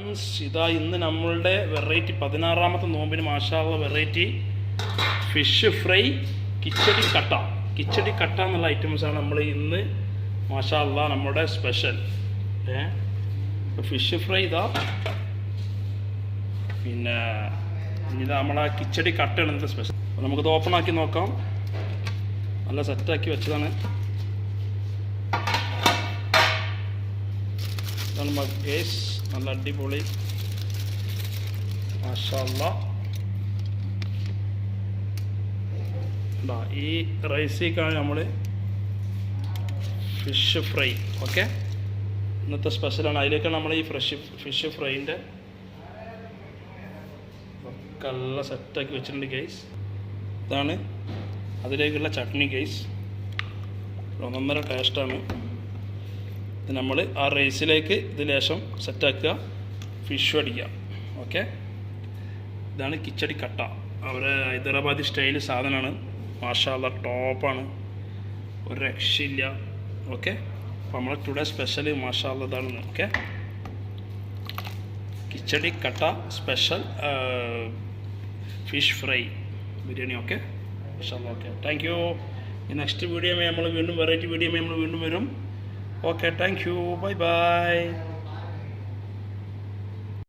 Friends, ഇതാ ഇന്ന് നമ്മളുടെ വെറൈറ്റി 16ാമത്തെ നോമ്പിന് മാഷാള്ള വെറൈറ്റി ഫിഷ് ഫ്രൈ കിച്ചടി കട്ട എന്നുള്ള ഐറ്റംസാണ് നമ്മൾ ഇന്ന് മാഷാള്ള നമ്മുടെ സ്പെഷ്യൽ. ഫിഷ് ഫ്രൈ ഇതാ, പിന്നെ ഇതാ നമ്മളെ കിച്ചടി കട്ടയാണ് ഇന്നത്തെ സ്പെഷ്യൽ. അപ്പോൾ നമുക്കിത് ഓപ്പൺ ആക്കി നോക്കാം. നല്ല സെറ്റാക്കി വെച്ചതാണ്. ഗേസ് നല്ല അടിപൊളി മാഷാല്ലാ. ഈ റൈസിലേക്കാണ് നമ്മൾ ഫിഷ് ഫ്രൈ. ഓക്കെ, ഇന്നത്തെ സ്പെഷ്യലാണ്. അതിലേക്കാണ് നമ്മൾ ഈ ഫിഷ് ഫ്രൈൻ്റെ ഒക്കെ നല്ല സെറ്റാക്കി വെച്ചിട്ടുണ്ട് ഗൈസ്. ഇതാണ് അതിലേക്കുള്ള ചട്നി ഗൈസ്. ഒന്നൊന്നര ടേസ്റ്റാണ് ഇത്. നമ്മൾ ആ റൈസിലേക്ക് ഇത് ലേശം സെറ്റാക്കുക, ഫിഷ് അടിക്കുക. ഓക്കെ, ഇതാണ് കിച്ചടി കട്ട. അവരെ ഹൈദരാബാദി സ്റ്റൈൽ സാധനമാണ്. മാഷാള്ള ടോപ്പാണ്, ഒരു രക്ഷയില്ല. ഓക്കെ, അപ്പോൾ നമ്മളെ ടുഡേ സ്പെഷ്യൽ മാഷാള്ള ഇതാണ്. ഓക്കെ, കിച്ചടി കട്ട special fish fry biryani. Okay മാഷാള്ള. Okay, thank you. Next video നമ്മൾ വീണ്ടും വെറൈറ്റി വീഡിയോ നമ്മൾ വീണ്ടും വരും. Okay, thank you. Bye bye.